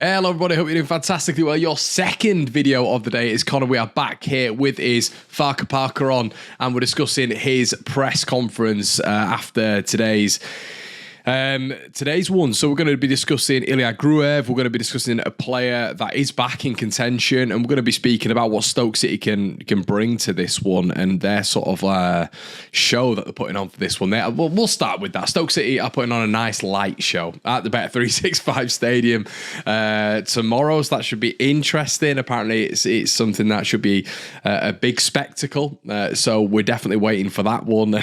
Hello everybody, hope you're doing fantastically well. Your second video of the day is Connor. We are back here with his Farke Parker on, and we're discussing his press conference after today's one. So we're going to be discussing Ilya Gruev. We're going to be discussing a player that is back in contention, and we're going to be speaking about what Stoke City can bring to this one and their sort of show that they're putting on for this one. We'll start with that. Stoke City are putting on a nice light show at the Bet365 Stadium tomorrow, so that should be interesting. Apparently it's something that should be a big spectacle, so we're definitely waiting for that one.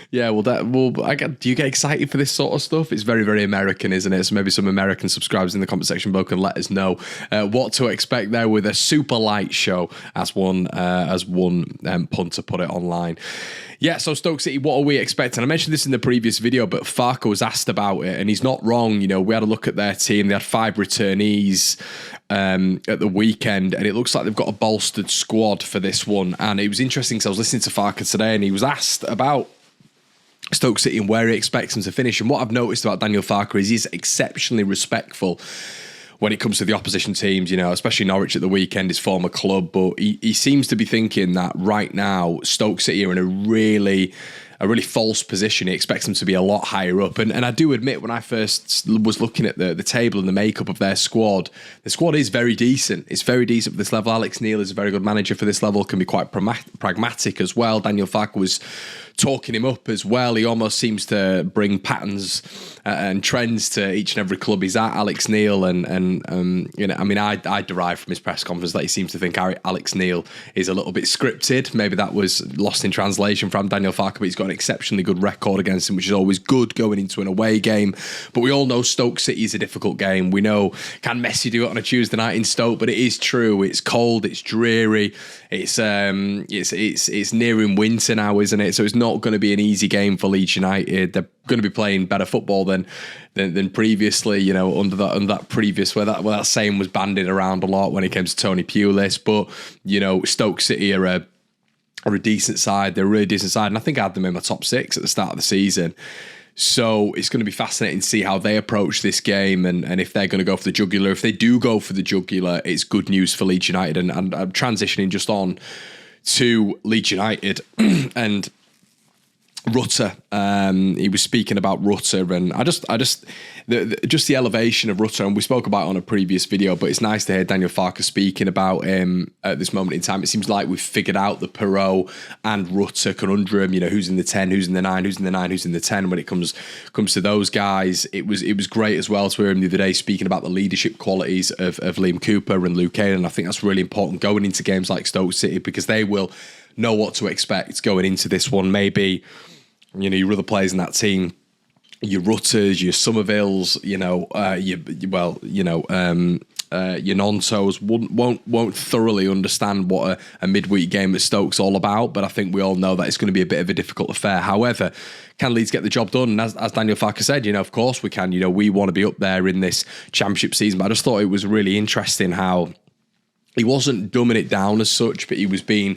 Yeah, do you get excited for this sort of stuff? It's very, very American, isn't it? So maybe some American subscribers in the comment section below can let us know what to expect there with a super light show, as one punter put it online. Yeah, so Stoke City, what are we expecting? I mentioned this in the previous video, but Farke was asked about it, and he's not wrong. You know, we had a look at their team. They had 5 returnees at the weekend, and it looks like they've got a bolstered squad for this one. And it was interesting because I was listening to Farke today, and he was asked about Stoke City and where he expects them to finish. And what I've noticed about Daniel Farke is he's exceptionally respectful when it comes to the opposition teams, you know, especially Norwich at the weekend, his former club. But he seems to be thinking that right now Stoke City are in a really false position. He expects them to be a lot higher up. And I do admit, when I first was looking at the table and the makeup of their squad, the squad is very decent. It's very decent for this level. Alex Neil is a very good manager for this level, can be quite pragmatic as well. Daniel Farke was talking him up as well. He almost seems to bring patterns and trends to each and every club he's at, Alex Neil, and you know, I mean, I derive from his press conference that he seems to think Alex Neil is a little bit scripted. Maybe that was lost in translation from Daniel Farke, but he's got an exceptionally good record against him, which is always good going into an away game. But we all know Stoke City is a difficult game. We know, can Messi do it on a Tuesday night in Stoke? But it is true. It's cold. It's dreary. It's nearing winter now, isn't it? So it's not going to be an easy game for Leeds United. They're going to be playing better football than previously, you know, under that previous where that saying was bandied around a lot when it came to Tony Pulis. But you know, Stoke City are a decent side. They're a really decent side, and I think I had them in my top 6 at the start of the season. So it's going to be fascinating to see how they approach this game, and if they're going to go for the jugular. If they do go for the jugular, it's good news for Leeds United. And I'm transitioning just on to Leeds United and Rutter. He was speaking about Rutter, and just the elevation of Rutter, and we spoke about it on a previous video, but it's nice to hear Daniel Farke speaking about him at this moment in time. It seems like we've figured out the Perot and Rutter conundrum, you know, who's in the 10, who's in the 9, who's in the 9, who's in the 10. When it comes to those guys, it was great as well to hear him the other day speaking about the leadership qualities of Liam Cooper and Luke Ayling, and I think that's really important going into games like Stoke City, because they will know what to expect going into this one. Maybe, you know, your other players in that team, your Rutters, your Somervilles, you know, your Nontos won't thoroughly understand what a midweek game at Stoke's all about. But I think we all know that it's going to be a bit of a difficult affair. However, can Leeds get the job done? And as Daniel Farke said, you know, of course we can. You know, we want to be up there in this championship season. But I just thought it was really interesting how he wasn't dumbing it down as such, but he was being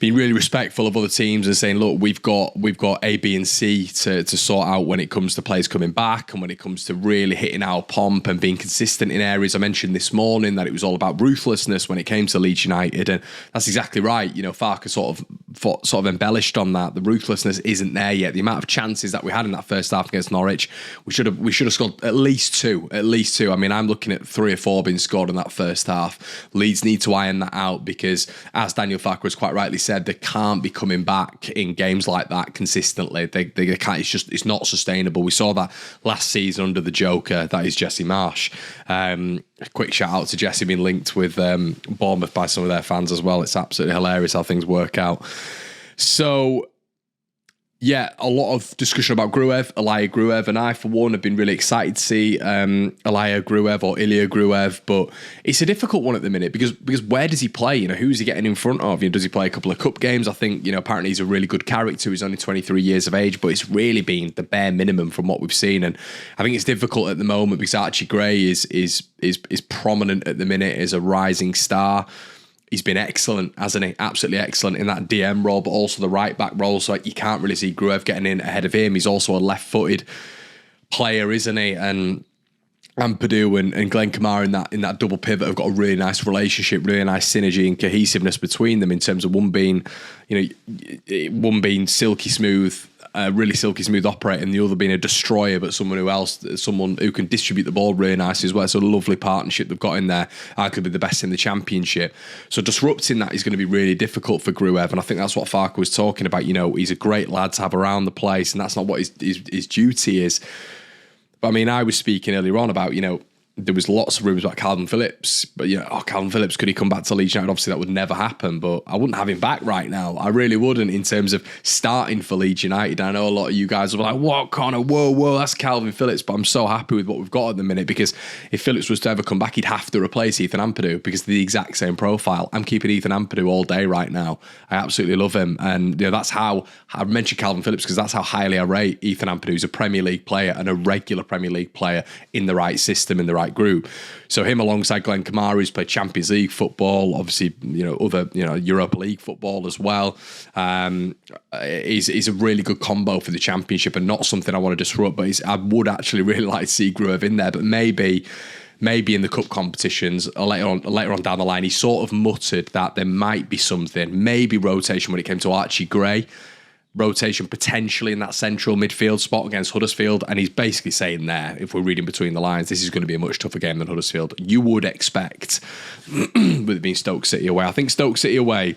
really respectful of other teams and saying, look, we've got A, B, and C to sort out when it comes to players coming back and when it comes to really hitting our pomp and being consistent in areas. I mentioned this morning that it was all about ruthlessness when it came to Leeds United, and that's exactly right. You know, Farke sort of embellished on that. The ruthlessness isn't there yet. The amount of chances that we had in that first half against Norwich, we should have scored at least two. I mean, I'm looking at 3 or 4 being scored in that first half. Leeds need to iron that out, because as Daniel Farke has quite rightly said, they can't be coming back in games like that consistently. They can't. It's not sustainable. We saw that last season under the Joker. That is Jesse Marsh. A quick shout out to Jesse being linked with Bournemouth by some of their fans as well. It's absolutely hilarious how things work out. So, yeah, a lot of discussion about Ilya Gruev, and I, for one, have been really excited to see Ilya Gruev, but it's a difficult one at the minute because where does he play? You know, who's he getting in front of? You know, does he play a couple of cup games? I think, you know, apparently he's a really good character. He's only 23 years of age, but it's really been the bare minimum from what we've seen, and I think it's difficult at the moment because Archie Gray is prominent at the minute as a rising star. He's been excellent, hasn't he? Absolutely excellent in that DM role, but also the right-back role. So you can't really see Gruev getting in ahead of him. He's also a left-footed player, isn't he? And Ampadu and Glenn Kamara in that double pivot have got a really nice relationship, really nice synergy and cohesiveness between them in terms of one being silky smooth, really silky smooth operator, and the other being a destroyer, but someone who can distribute the ball really nicely as well. So a lovely partnership they've got in there, arguably the best in the Championship. So disrupting that is going to be really difficult for Gruev, and I think that's what Farke was talking about. He's a great lad to have around the place, and that's not what his duty is. But I mean, I was speaking earlier on about, there was lots of rumours about Calvin Phillips, but Calvin Phillips, could he come back to Leeds United? Obviously that would never happen, but I wouldn't have him back right now. I really wouldn't, in terms of starting for Leeds United. I know a lot of you guys will be like, what, Connor, whoa, that's Calvin Phillips, but I'm so happy with what we've got at the minute, because if Phillips was to ever come back, he'd have to replace Ethan Ampadu, because they're the exact same profile. I'm keeping Ethan Ampadu all day right now. I absolutely love him, and that's how I mentioned Calvin Phillips, because that's how highly I rate Ethan Ampadu. He's a Premier League player and a regular Premier League player in the right system, in the right group. So him alongside Glenn Kamara, who's played Champions League football, obviously, other, Europa League football as well. He's a really good combo for the Championship, and not something I want to disrupt, but I would actually really like to see Gruev in there, but maybe in the cup competitions or later on down the line. He sort of muttered that there might be something, maybe rotation when it came to Archie Gray, rotation potentially in that central midfield spot against Huddersfield, and he's basically saying there, if we're reading between the lines, this is going to be a much tougher game than Huddersfield. You would expect, with it being Stoke City away. I think Stoke City away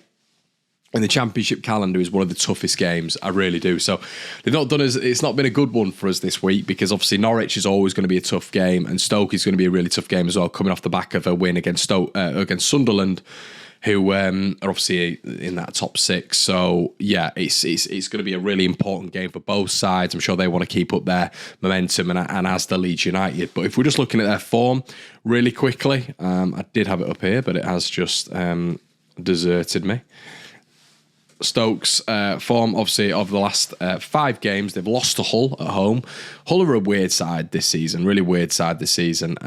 in the Championship calendar is one of the toughest games. I really do. So it's not been a good one for us this week, because obviously Norwich is always going to be a tough game, and Stoke is going to be a really tough game as well, coming off the back of a win against against Sunderland, who are obviously in that top six. So yeah, it's going to be a really important game for both sides. I'm sure they want to keep up their momentum, and as the Leeds United. But if we're just looking at their form really quickly, I did have it up here, but it has just deserted me. Stokes' form, obviously, of the last 5 games, they've lost to Hull at home. Hull are a weird side this season, really weird side this season.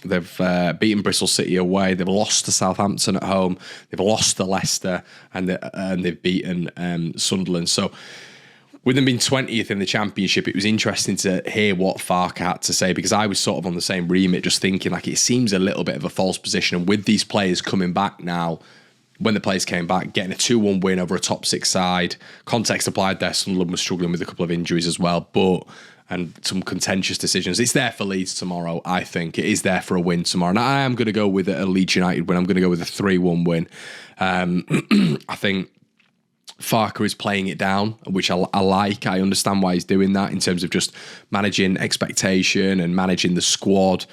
They've beaten Bristol City away. They've lost to Southampton at home. They've lost to Leicester, and they've beaten Sunderland. So with them being 20th in the Championship, it was interesting to hear what Farke had to say, because I was sort of on the same remit, just thinking like it seems a little bit of a false position. And with these players coming back now, when the players came back, getting a 2-1 win over a top 6 side, context applied there, Sunderland was struggling with a couple of injuries as well, and some contentious decisions. It's there for Leeds tomorrow, I think. It is there for a win tomorrow. And I am going to go with a Leeds United win. I'm going to go with a 3-1 win. I think Farke is playing it down, which I like. I understand why he's doing that in terms of just managing expectation and managing the squad.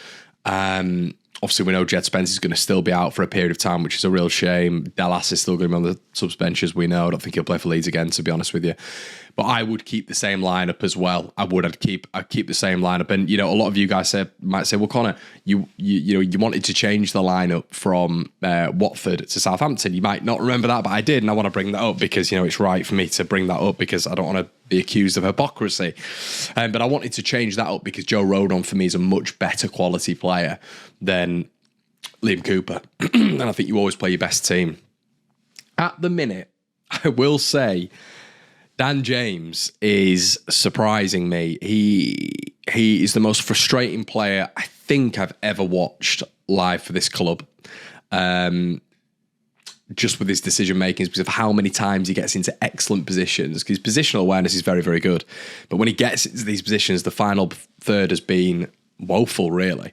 Obviously, we know Jed Spence is going to still be out for a period of time, which is a real shame. Dallas is still going to be on the subs bench, as we know. I don't think he'll play for Leeds again, to be honest with you. But I would keep the same lineup as well. I'd keep the same lineup. And a lot of you guys might say, well, Connor, you wanted to change the lineup from Watford to Southampton. You might not remember that, but I did, and I want to bring that up because it's right for me to bring that up, because I don't want to be accused of hypocrisy. But I wanted to change that up because Joe Rodon for me is a much better quality player than Liam Cooper. And I think you always play your best team. At the minute, I will say Dan James is surprising me. He is the most frustrating player I think I've ever watched live for this club. Just with his decision making, because of how many times he gets into excellent positions. His positional awareness is very, very good. But when he gets into these positions, the final third has been woeful, really.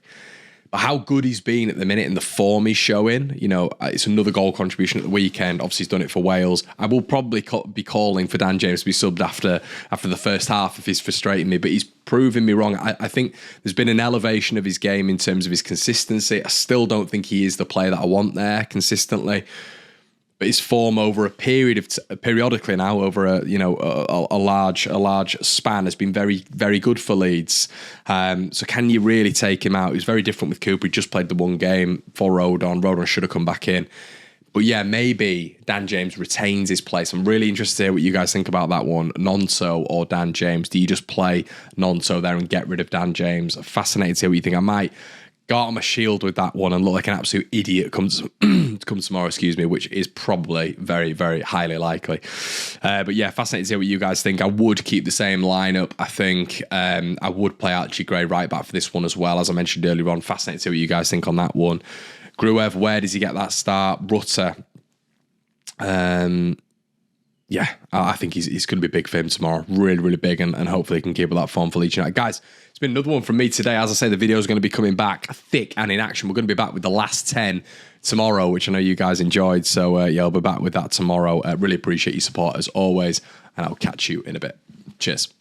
But how good he's been at the minute and the form he's showing, it's another goal contribution at the weekend. Obviously, he's done it for Wales. I will probably be calling for Dan James to be subbed after the first half if he's frustrating me, but he's proving me wrong. I think there's been an elevation of his game in terms of his consistency. I still don't think he is the player that I want there consistently. But his form over periodically now over a large span has been very, very good for Leeds. So can you really take him out? He was very different with Cooper. He just played the one game for Rodon. Rodon should have come back in. But yeah, maybe Dan James retains his place. I'm really interested to hear what you guys think about that one. Nonso or Dan James? Do you just play Nonso there and get rid of Dan James? Fascinating to hear what you think. I might go out on my shield with that one and look like an absolute idiot comes tomorrow, which is probably very, very highly likely. But yeah, fascinating to see what you guys think. I would keep the same lineup. I think I would play Archie Gray right back for this one as well, as I mentioned earlier on. Fascinating to see what you guys think on that one. Gruev, where does he get that start? Rutter. Yeah, I think he's going to be big for him tomorrow. Really, really big, and hopefully he can keep up that form for Leeds United. Guys, it's been another one from me today. As I say, the video is going to be coming back thick and in action. We're going to be back with the last 10 tomorrow, which I know you guys enjoyed. So, yeah, I'll be back with that tomorrow. Really appreciate your support as always, and I'll catch you in a bit. Cheers.